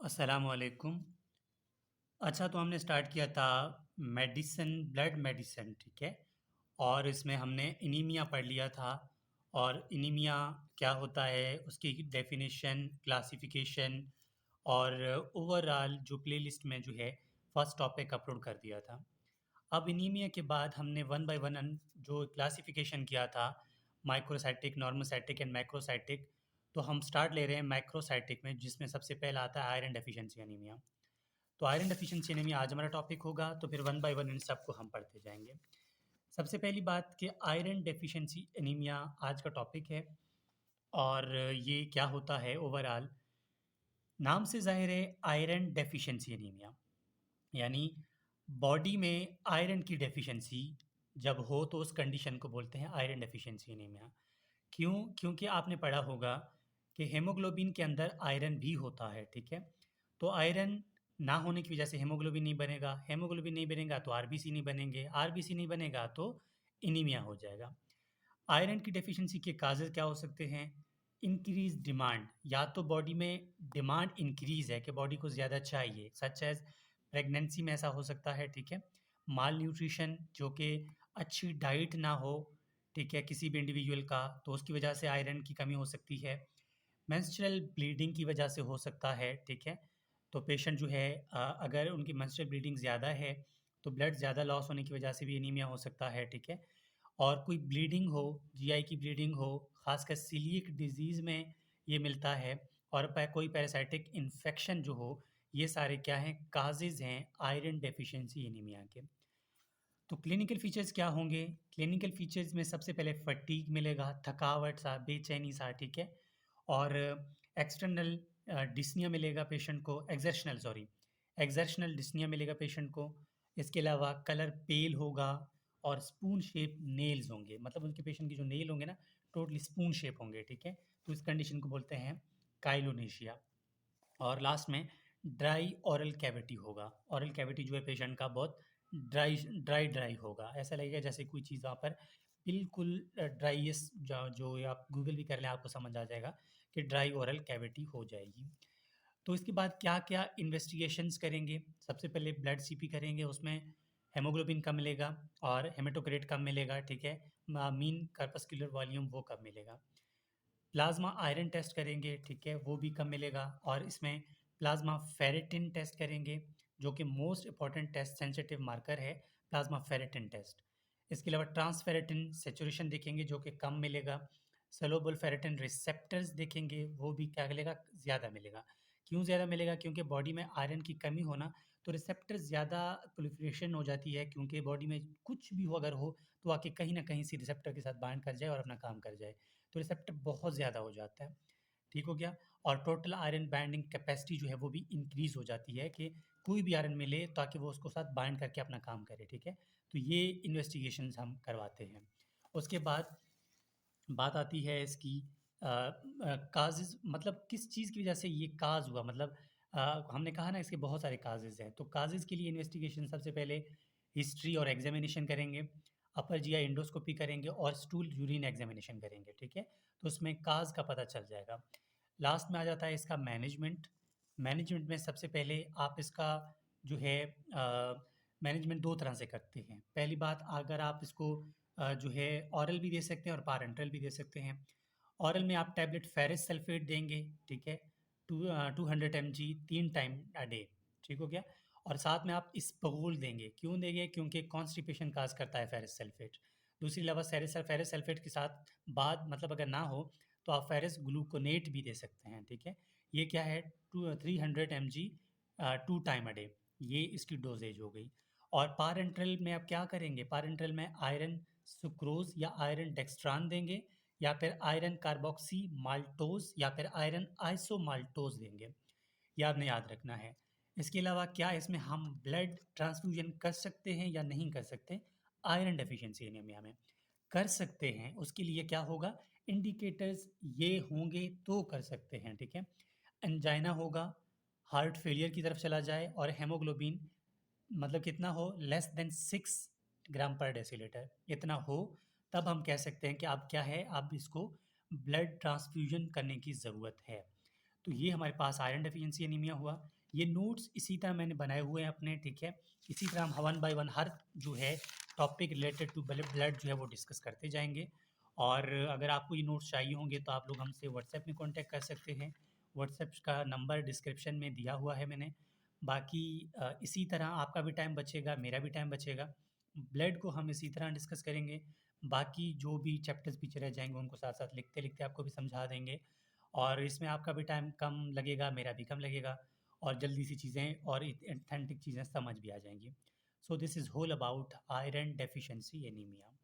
अस्सलामुअलैकुम। अच्छा, तो हमने स्टार्ट किया था मेडिसिन, ब्लड मेडिसिन, ठीक है? और इसमें हमने एनीमिया पढ़ लिया था और एनीमिया क्या होता है, उसकी डेफिनेशन, क्लासिफिकेशन और ओवरऑल जो प्लेलिस्ट में जो है फर्स्ट टॉपिक अपलोड कर दिया था। अब एनीमिया के बाद हमने वन बाय वन जो क्लासिफिकेशन किया था, माइक्रोसाइटिक, नॉर्मोसाइटिक एंड मैक्रोसाइटिक, तो हम स्टार्ट ले रहे हैं मैक्रोसाइटिक में, जिसमें सबसे पहला आता है आयरन डेफिशिएंसी एनीमिया। तो आयरन डेफिशिएंसी एनीमिया आज हमारा टॉपिक होगा, तो फिर वन बाय वन इन सबको हम पढ़ते जाएंगे। सबसे पहली बात कि आयरन डेफिशिएंसी एनीमिया आज का टॉपिक है। और ये क्या होता है ओवरऑल, नाम से ज़ाहिर है आयरन डेफिशिएंसी एनीमिया, यानी बॉडी में आयरन की डेफिशिएंसी जब हो तो उस कंडीशन को बोलते हैं आयरन डेफिशिएंसी एनीमिया। क्यों? क्योंकि आपने पढ़ा होगा कि हेमोग्लोबिन के अंदर आयरन भी होता है, ठीक है? तो आयरन ना होने की वजह से हेमोग्लोबिन नहीं बनेगा, हेमोग्लोबिन नहीं बनेगा तो आरबीसी नहीं बनेंगे, आरबीसी नहीं बनेगा तो एनीमिया हो जाएगा। आयरन की डेफिशिएंसी के काजेज़ क्या हो सकते हैं? इंक्रीज़ डिमांड, या तो बॉडी में डिमांड इंक्रीज़ है कि बॉडी को ज़्यादा चाहिए, सच एज़ प्रेगनेंसी में ऐसा हो सकता है, ठीक है? माल न्यूट्रिशन, जो कि अच्छी डाइट ना हो, ठीक है, किसी भी इंडिविजुअल का, तो उसकी वजह से आयरन की कमी हो सकती है। मेंस्ट्रुअल ब्लीडिंग की वजह से हो सकता है, ठीक है? तो पेशेंट जो है अगर उनकी मेंस्ट्रुअल ब्लीडिंग ज़्यादा है, तो ब्लड ज़्यादा लॉस होने की वजह से भी एनीमिया हो सकता है, ठीक है? और कोई ब्लीडिंग हो, जीआई की ब्लीडिंग हो, ख़ासकर सीलिएक डिज़ीज़ में ये मिलता है, और कोई पैरासाइटिक इन्फेक्शन जो हो, ये सारे क्या हैं, काजेज़ हैं आयरन डेफिशिएंसी एनीमिया के। तो क्लिनिकल फीचर्स क्या होंगे? क्लिनिकल फीचर्स में सबसे पहले फटीग मिलेगा, थकावट सा, बेचैनी सा, ठीक है? और एक्सटर्नल डिस्निया मिलेगा पेशेंट को, एक्सर्शनल सॉरी, एक्सर्शनल डिस्निया मिलेगा पेशेंट को। इसके अलावा कलर पेल होगा और स्पून शेप नेल्स होंगे, मतलब उनके पेशेंट के जो नेल होंगे ना, टोटली स्पून शेप होंगे, ठीक है? तो इस कंडीशन को बोलते हैं काइलोनेशिया। और लास्ट में ड्राई ओरल कैविटी होगा। ओरल कैविटी जो है पेशेंट का बहुत ड्राई होगा, ऐसा लगेगा जैसे कोई चीज़ वहाँ पर बिल्कुल ड्राइएस्ट, जो आप गूगल भी कर लें आपको समझ आ जाएगा कि ड्राई ओरल कैविटी हो जाएगी। तो इसके बाद क्या क्या इन्वेस्टिगेशंस करेंगे? सबसे पहले ब्लड सीपी करेंगे, उसमें हेमोग्लोबिन कम मिलेगा और हेमेटोक्रेट कम मिलेगा, ठीक है? मीन कार्पस्कुलर वॉल्यूम वो कम मिलेगा। प्लाज़्मा आयरन टेस्ट करेंगे, ठीक है? वो भी कम मिलेगा। और इसमें प्लाज़्मा फेरिटिन टेस्ट करेंगे, जो कि most important test, sensitive marker है प्लाज़्मा फेरिटिन टेस्ट। इसके अलावा ट्रांसफेरिटिन सैचुरेशन देखेंगे, जो कि कम मिलेगा। सॉल्युबल फेरिटिन रिसेप्टर्स देखेंगे, वो भी क्या मिलेगा, ज़्यादा मिलेगा। क्यों ज़्यादा मिलेगा? क्योंकि बॉडी में आयरन की कमी होना, तो रिसेप्टर ज़्यादा प्रोलिफरेशन हो जाती है, क्योंकि बॉडी में कुछ भी हो अगर हो, तो आके कहीं न कहीं से रिसेप्टर के साथ बाइंड कर जाए और अपना काम कर जाए। तो रिसेप्टर बहुत ज़्यादा हो जाता है, ठीक हो गया? और टोटल आयरन बाइंडिंग कैपेसिटी जो है वो भी इंक्रीज़ हो जाती है कि कोई भी आयरन मिले ताकि वो उसको साथ बाइंड करके अपना काम करे, ठीक है? तो ये इन्वेस्टिगेशंस हम करवाते हैं। उसके बाद बात आती है इसकी काज़ेज़, मतलब किस चीज़ की वज़ह से ये काज़ हुआ, मतलब हमने कहा ना इसके बहुत सारे काज़ेज़ हैं, तो काज़ेज़ के लिए इन्वेस्टिगेशन सबसे पहले हिस्ट्री और एग्ज़ामिनेशन करेंगे, अपर जीआई एंडोस्कोपी करेंगे और स्टूल यूरिन एग्ज़ामिनेशन करेंगे, ठीक है? तो उसमें काज़ का पता चल जाएगा। लास्ट में आ जाता है इसका मैनेजमेंट। मैनेजमेंट में सबसे पहले आप इसका जो है मैनेजमेंट 2 तरह से करते हैं। पहली बात, अगर आप इसको जो है ऑरल भी दे सकते हैं और पारेंटरल भी दे सकते हैं। ऑरल में आप टैबलेट फेरस सल्फेट देंगे, ठीक है? 200 mg 3 टाइम अ डे, ठीक हो गया? और साथ में आप इसबगोल देंगे। क्यों देंगे? क्योंकि कॉन्स्टिपेशन काज़ करता है फेरस सल्फेट। दूसरी अलावा फेरस सल्फेट के साथ बाद, मतलब अगर ना हो, तो आप फेरस ग्लूकोनेट भी दे सकते हैं, ठीक है? ये क्या है, 300 mg 2 टाइम अ डे, ये इसकी डोज़ेज हो गई। और पारेंटरल में आप क्या करेंगे? पारेंटरल में आयरन सुक्रोज़ या आयरन डेक्स्ट्रान देंगे, या फिर आयरन कार्बोक्सी माल्टोज़ या फिर आयरन आइसोमाल्टोज़ देंगे। ये आपने याद रखना है। इसके अलावा क्या इसमें हम ब्लड ट्रांसफ्यूज़न कर सकते हैं या नहीं कर सकते? आयरन डेफिशिएंसी एनीमिया में कर सकते हैं। उसके लिए क्या होगा? इंडिकेटर्स ये होंगे तो कर सकते हैं, ठीक है? एंजाइना होगा, हार्ट फेलियर की तरफ चला जाए और हेमोग्लोबिन मतलब कितना हो, लेस देन 6 ग्राम पर डेसीलिटर, इतना हो, तब हम कह सकते हैं कि अब क्या है, अब इसको ब्लड ट्रांसफ्यूजन करने की ज़रूरत है। तो ये हमारे पास आयरन डेफिशिएंसी एनीमिया हुआ। ये नोट्स इसी तरह मैंने बनाए हुए हैं अपने, ठीक है। इसी तरह हम वन बाय वन हर जो है टॉपिक रिलेटेड टू ब्लड जो है वो डिस्कस करते जाएंगे। और अगर आपको ये नोट्स चाहिए होंगे तो आप लोग हमसे व्हाट्सएप में कांटेक्ट कर सकते हैं। व्हाट्सएप का नंबर डिस्क्रिप्शन में दिया हुआ है मैंने। बाकी इसी तरह आपका भी टाइम बचेगा, मेरा भी टाइम बचेगा। ब्लड को हम इसी तरह डिस्कस करेंगे। बाकी जो भी चैप्टर्स पीछे रह जाएंगे उनको साथ साथ लिखते लिखते आपको भी समझा देंगे। और इसमें आपका भी टाइम कम लगेगा, मेरा भी कम लगेगा, और जल्दी सी चीज़ें और ऑथेंटिक चीज़ें समझ भी आ जाएंगी। So this is whole about iron deficiency anaemia.